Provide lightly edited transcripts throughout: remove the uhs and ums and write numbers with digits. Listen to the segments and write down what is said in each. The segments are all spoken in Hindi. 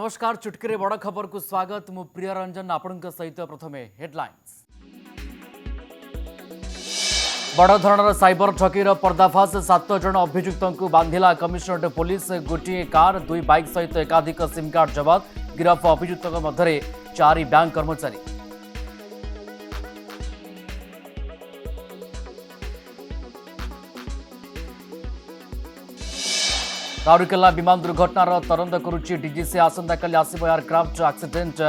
नमस्कार चुटकी बड़ खबर को स्वागत मु प्रिय रंजन आपण सहित प्रथमे हेडलाइंस। बड़ धरणर साइबर ठकीर पर्दाफाश 7 जन अभियुक्त को बांधिला कमिशनरेट पुलिस। गोटे कार 2 बाइक सहित एकाधिक सिम कार्ड जबत। गिरफ अभियुक्त मध्य 4 बैंक कर्मचारी। राउरकेला विमान दुर्घटनार तदंत करुच्ची डीजीसी। आसंता काली आसिबो एयरक्राफ्ट एक्सीडेंट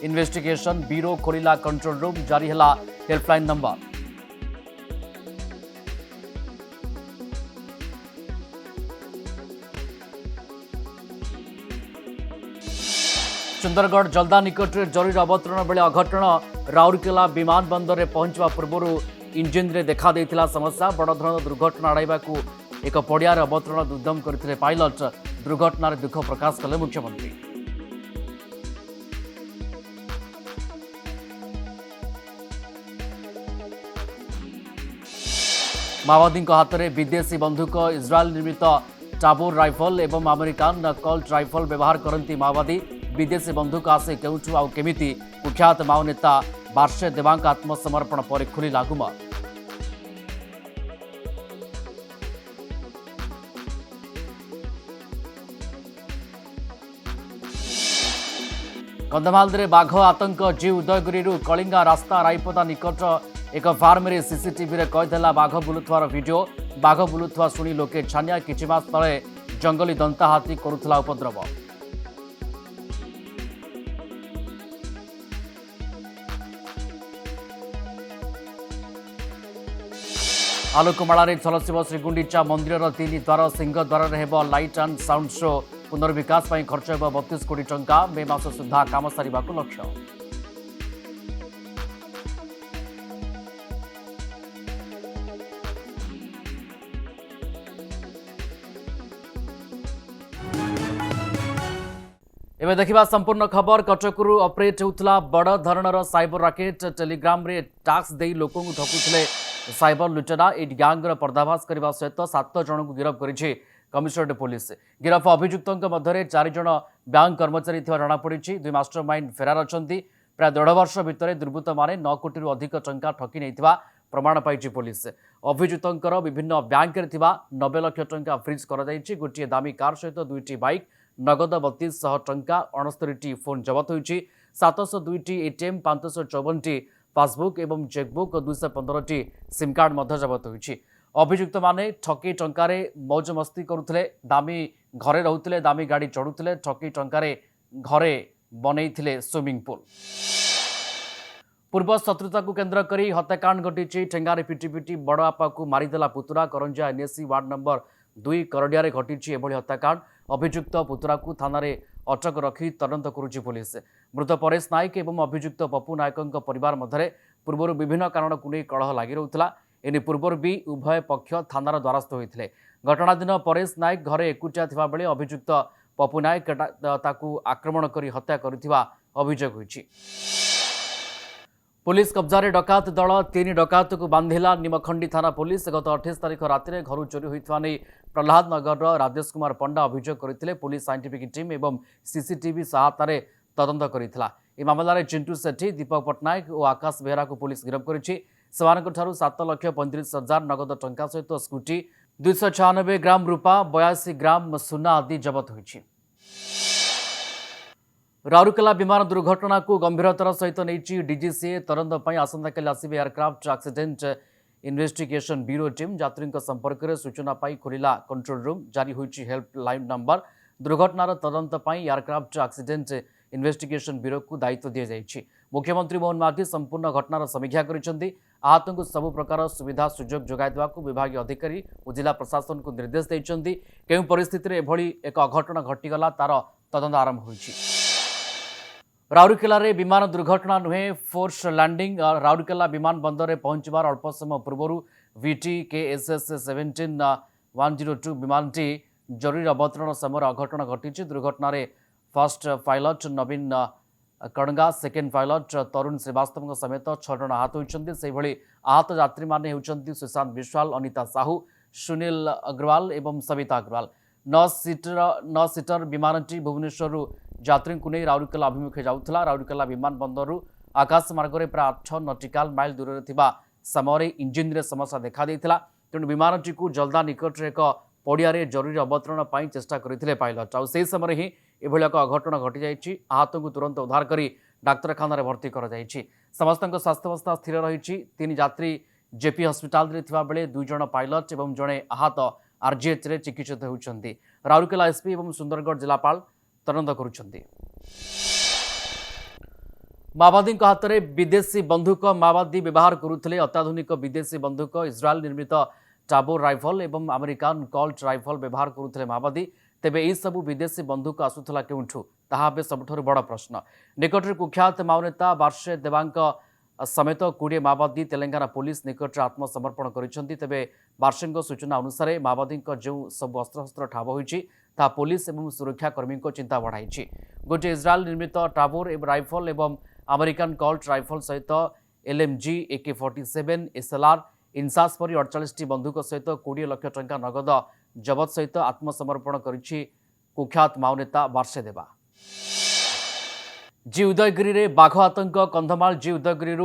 इन्वेस्टिगेशन ब्यूरो खोलिला कंट्रोल रूम। जारी है हेल्पलाइन नंबर। सुंदरगढ़ जल्दा निकट में जरूरी अवतरण बेले अघटन। राउरकेला विमान बंदर में पहुंचवा पूर्व इंजिन रे देखा देइथिला समस्या। बड़ धरण दुर्घटना अड़ाइबा एक पड़ियार अवतरण उद्यम करथिले पायलट। दुर्घटनार दुख प्रकाश कले मुख्यमंत्री। माओवादी हाथ में विदेशी बंदूक। इस्राएल निर्मित टाबोर राइफल एवं अमेरिकान कल्ट राइफल व्यवहार करती माओवादी। विदेशी बंदूक आसे केउठु आउ केमिति? कुख्यात माओ नेता बार्षे देवांग आत्मसमर्पण पर खुलिला गुमर। कंधमाल बाघ आतंक। जी उदयगिरी कलिंगा रास्ता रायपदा निकट एक फार्म रे सीसीटीवी रे कैदेला बाघ बुलुथवार वीडियो। बाघ बुलुथवा शुणी लोके छानिया। किछि मास तले जंगली दंता हाथी करुथला उपद्रव। आलोकमाला चलसिब श्रीगुंडीचा मंदिर 3 द्वार। सिंह द्वार हेब लाइट एंड साउंड शो। पुनर्विकास पर खर्च हो 32 कोटी टंका। मे मास सुधा काम सारिबा को लक्ष्य। एवं देखा संपूर्ण खबर। कटकरू ऑपरेट होता बड़ धरणर साइबर राकेट। टेलीग्राम रे टास्क दे लोक ठकुले साइबर लुटेरा। ए गैंगर पर्दाफाश करने सहित 7 जन को गिरफ्त कर कमिशनरेट पुलिस। गिरफ अभियुक्त मध्य 4 जन बैंक कर्मचारी जमापड़ी। 2 मास्टरमाइंड फेरार अच्छा। प्राय 1.5 वर्ष भितर दुर्बृत्त माने 9 कोटी अधिक टंका ठकी नहीं प्रमाण पाई पुलिस। अभियुक्त विभिन्न बैंक 90 लाख टंका फ्रिज कर गोटे दामी कार सहित 2टी बाइक नगद 3200 टंका 69टी फोन जबत होती। 702टी एटीएम 554टी पासबुक एवं चेकबुक 215टी सिम कार्ड जबत होती। अभियुक्त माने ठकी टंकारे मौज मस्ती करुले। दामी घरे रोते दामी गाड़ी चढ़ुले। ठकी टंकारे घरे बनईथिले स्विमिंग पूल। पूर्व शत्रुता को केन्द्र करी हत्याकांड घटी। ठेंगारे पिटी पिटी बड़ बापा को मारिदेला पुतुरा। करंजा एनएससी वार्ड नंबर 2 करडिया घटी एभली हत्याकांड। अभियुक्त पुतुरा को थाना अटक रखी तदंत करुच्ची पुलिस। मृत परेश नायक एवं अभियुक्त पप्पू नायक परिवार मध्य पूर्व विभिन्न कारण को नहीं कलह लगी रहा। एने पूर्व भी उभय पक्ष थानार द्वारस्थ होते। घटना दिन परेश नायक घरे एकुटिया थिबा बेले अभियुक्त पप्पू नायक ताकू आक्रमण कर हत्या करिथिबा अभियोग होइछि। पुलिस कब्जारे डकात दल। 3 डकात को बांधिला निमखंडी थाना पुलिस। गत 28 तारिख राति घर चोरी होता नहीं प्रहलाद नगर राजेश कुमार पंडा अभियोग करते। पुलिस साइंटिफिक टीम एवं सीसीटीवी सहायतार तदंत करथिला। ए मामलार चिंटू सेठी दीपक पट्टनायक और आकाश बेहरा को पुलिस गिरफ्त करिछि। 7,35,000 नगद टंका सहित स्कूटी 296 ग्राम रूपा 82 ग्राम सुना आदि जबत होइछि। राउरकेला विमान दुर्घटना को गंभीरतार सहित नहीं डीजीसी। तदंत पर आसंता काली आसिबे aircraft accident investigation bureau team. यात्री संपर्क में सूचना पाई खोलिला कंट्रोल रूम। जारी होइछि हेल्पलाइन नंबर। दुर्घटनार तदंत पर एयरक्राफ्ट एक्सीडेंट इन्वेस्टिगेशन ब्यूरो को दायित्व दी जाइछि। मुख्यमंत्री मोहन माझी संपूर्ण घटनार समीक्षा करिसेंति। आहत को सबु प्रकार सुविधा सुजोग जोगाई देवाक विभाग अधिकारी और जिला प्रशासन को निर्देश देइछन्ति। केउ परिस्थिति रे एभली एक अघटन घटिगला तार तदंत आरंभ होइछि। राउरकेला रे विमान दुर्घटना नुहे फोर्स लैंडिंग। राउरकेला विमान बंदर में पहुंचवार अल्प समय पूर्व VT KSS 17102 विमानटी जरूरी अवतरण समय अघटन घटी। दुर्घटना फर्स्ट पायलट नवीन कड़ंगा, सेकेंड पायलट तरुण श्रीवास्तव समेत 6 जन आहत होती। से आहत यात्री माने होती सुशांत विश्वाल, अनिता साहू, सुनील अग्रवाल एवं सविता अग्रवाल। 9 सीटर विमानटी भुवनेश्वर यात्री को नहीं राउरकेला अभिमुखे जाऊला। राउरकेला विमान बंदर आकाश मार्ग प्राय 8 नटिकाल माइल दूर समय इंजिन रे समस्या देखा देता। तेणु विमानटी को जल्दा निकट एक पड़िया जरूरी अवतरण पर चेष्टा करते पायलट आउ से समय ही एभली एक अघटन घटी जाइए। आहत को तुरंत उद्धार कर डाक्तखाना भर्ती कर समस्त स्वास्थ्यावस्था स्थिर रही। 3 यात्री जेपी हस्पिटाल बेले 2 जन पायलट और जड़े आहत आरजीएच रे चिकित्सित होती। राउरकेला एसपी और सुंदरगढ़ जिलापाल तदंत करुछंती। माओवादी हाथ में विदेशी बंदूक माओवादी व्यवहार करुले। अत्याधुनिक विदेशी बंदूक इस्राएल निर्मित टाबोर राइफल एवं अमेरिकान कल्ट राइफल व्यवहार करुले माओवादी। तेबे यह सबू विदेशी बंदूक आसुला केउठू ताहा सबुठ बड़ प्रश्न। निकटरे कुख्यात माओनेता बार्शे देवांग समेत 20 माओवादी तेलंगाना पुलिस निकट आत्मसमर्पण करिसेंती। तेबे बार्शेंग सूचना अनुसार माओवादी जो सब अस्त्रशस्त्र ठाब होइछि ता पुलिस एवं सुरक्षाकर्मी चिंता बढ़ाई। गोटे इस्राएल निर्मित टाबोर एवं राइफल एवं अमेरिकान कल्ट राइफल सहित एलएमजी AK-47 SLR इनसास परी 48 बंदूक सहित 20 लाख टंका नगद जबत सहित आत्मसमर्पण करिछि कुख्यात माओनेता बार्शे देवा। जी उदयगिरी रे बाघ आतंक। कंधमाल जी उदयगिरी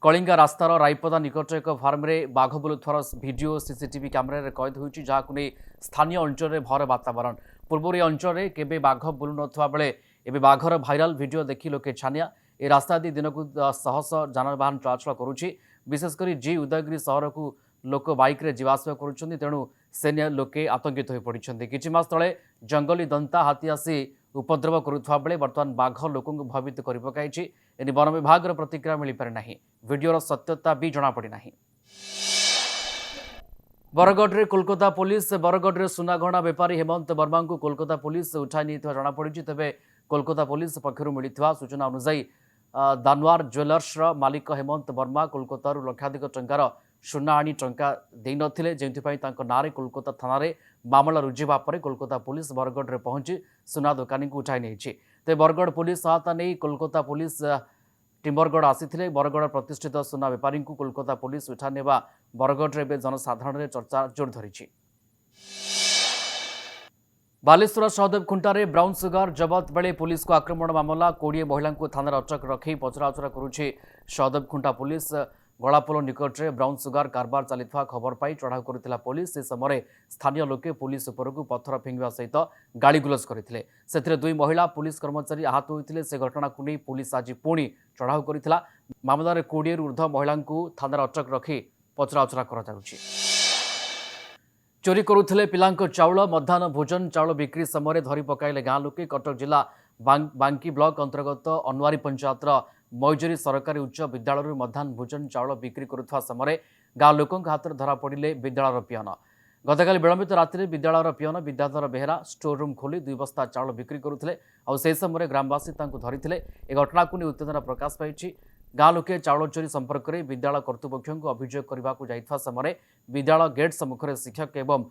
कलिंगा रास्तार रायपदा निकट एक फार्म रे बाघ बुलुथार वीडियो सीसीटीवी कैमेरा कैद होइछि, जहाकु नै स्थानीय अंचल में भर वातावरण। पूर्व अंचल में केबे बाघ बुलु नथवा बेले एबे बाघर भाइराल वीडियो देखि लोके छानिया। ए रास्ता दी दिन को शह शह जानवाहन चलाचल करुछि। विशेषकर जी उदयगिरी सहर को लोक बाइक रे जीवासवा करुछन्ति, तेणु से लोके आतंकित हो पड़ते। किछि मास तले जंगली दंता हाथी आसी उपद्रव करुवा बेले बर्तमान बाघ लोक भयभीत कर पकाई। एने वन विभाग प्रतिक्रिया मिल पारे ना। वीडियोर सत्यता भी जनापड़ी ना। बरगढ़ कोलकाता पुलिस। बरगढ़ सुनागहना बेपारी हेमंत वर्मा को कोलकाता पुलिस उठाई नहीं जनापड़ी। तेज कोलकाता पुलिस पक्षर मिलता सूचना अनुसार दानवार ज्वेलर्स मालिक हेमंत वर्मा कोलकाता लक्षाधिक टंकार सुना आनी टंका दे नथिले, जेंथिपाई तांको नारे कोलकाता थाना रे मामला रुझिबा परे कोलकाता पुलिस बरगढ़ रे पहुंची सुना दुकानी को उठाई नहीं। ते बरगढ़ पुलिस सहायता नहीं कोलकाता पुलिस टिम्बरगढ़ आसीथिले। बरगढ़ प्रतिष्ठित सुना बेपारी को कोलकाता पुलिस उठा नेबा बरगढ़ रे जनसाधारण रे चर्चा जोर धरिछि। बालेश्वर सहदेव खुंटारे ब्राउन सुगर जबत बेले पुलिस को आक्रमण मामला। 20 महिला को थाना अटक रखी पचराउचरा करुछि सहदेव खुंटा पुलिस। गलापोल निकट में ब्राउन सुगर कारबार चलता खबर पाई चढ़ाऊ करुला पुलिस। से समय स्थानीय लोके पुलिस उपरकू पत्थर फिंगा सहित गाड़ीगुलज करते। से 2 महिला पुलिस कर्मचारी आहत होते। से घटना को नहीं पुलिस आज पुणी चढ़ाऊ करथिला। मामलार 20 रु ऊर्ध्व महिला थाना अटक रखी पचराउचरा कर चोरी करुले पिलांको चाउल। मध्याह्न भोजन चाउल बिक्री समय धरी पकाइले गाँ लोके। कटक जिला बांकी ब्लॉक अंतर्गत अनुआरी पंचायतर मईजरी सरकारी उच्च विद्यालय मध्याह्न भोजन चाउल बिक्री करुवा समय गाँ लोकों हाथ में धरा पड़े विद्यालय पियन। गतकाली विलंबित राति विद्यालय पियन विद्याधर बेहेरा स्टोर रूम खोली 2 बस्ता चाउल बिक्री करुले। से समय ग्रामवासी धरी। ए घटना को उत्तेजना प्रकाश पाई। गाँ लोके चाउल चोरी संपर्क में विद्यालय कर्तृपक्ष को अभियोग करने को जाइथा समय विद्यालय गेट सम्मुखें शिक्षक एवं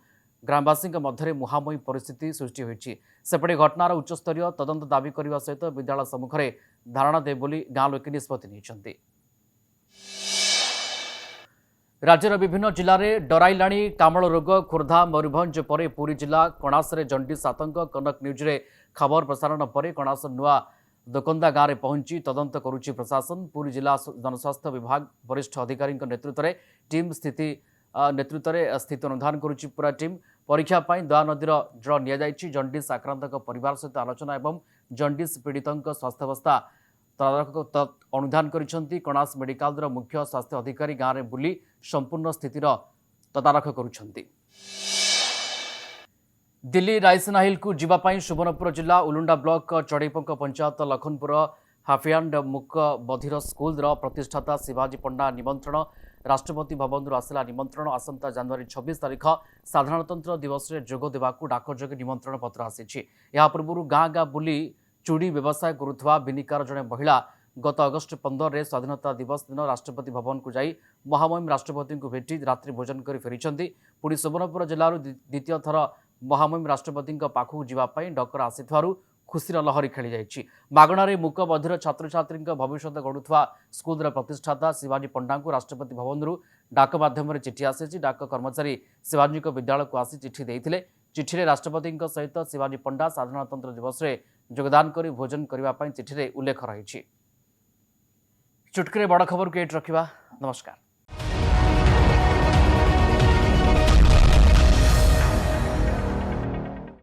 ग्रामवासी मध्य मुहांमुही परिस्थिति सृष्टि होती। सेपटे घटनार उच्चस्तरीय तदंत दाबी करने सहित विद्यालय सम्मुखें धारणा दे बोली गाँ लोके निष्पत्ति नहीं। राज्यर विभिन्न जिले में डराइलाणी कामल रोग। खोर्धा मयूरभंज पर पुरी जिला कणासरे जंडिस आतंक। कनक न्यूज रे खबर प्रसारण पर कणास नुआ दोकंदा गाँव में पहुंची तदंत करुच्ची प्रशासन। पुरी जिला जनस्वास्थ्य विभाग वरिष्ठ अधिकारी नेतृत्व में टीम नेतृत्व में स्थिति अनुधान करुच्ची पूरा टीम। परीक्षा पर दया नदीर जल नि जंडिस आक्रांत परिवार सहित आलोचना एवं जंडिस पीड़ित स्वास्थ्यावस्था अनुधान करिसेंती। कणास मेडिकल मुख्य स्वास्थ्य अधिकारी गाँव में बुली संपूर्ण स्थितिर तदारख करुछंती। दिल्ली रायसीना हिल को जीवाई सुवर्णपुर जिला उलुंडा ब्लॉक चढ़ईपंक पंचायत लखनपुर हाफियांड मुक बधिर स्कूल प्रतिष्ठाता शिवाजी पंडा निमंत्रण। राष्ट्रपति भवन आसला निमंत्रण। आसंता जनवरी 26 तारीख साधारणतंत्र दिवस में जोग देवाक डाक जोगे निमंत्रण पत्र आसी। या पूर्व गाँ गाँ बुली चूड़ी व्यवसाय करुवा बिनिकार जड़े महिला गत अगस्ट 15 रे स्वाधीनता दिवस दिन राष्ट्रपति भवन को जाई महामहिम राष्ट्रपति को भेटी रात्रि भोजन कर फेरी। पुणी सुवर्णपुर जिलूर द्वितीय थर महामहिम राष्ट्रपति पाखक जावाई डकर आसी खुशीर लहरी खेली जाइए। मागणारे मूक बधिर छात्र छात्री भविष्य गढ़ुवा स्कूल प्रतिष्ठाता शिवाजी पंडा को राष्ट्रपति भवन डाक माध्यम चिठी आसी। डाक कर्मचारी शिवाजी विद्यालय को आसी चिठी देते चिठी राष्ट्रपति सहित शिवाजी पंडा साधारणतंत्र दिवस में योगदान कर भोजन करने चिठी उल्लेख रही चुटकी बड़ खबर को ये रखा। नमस्कार।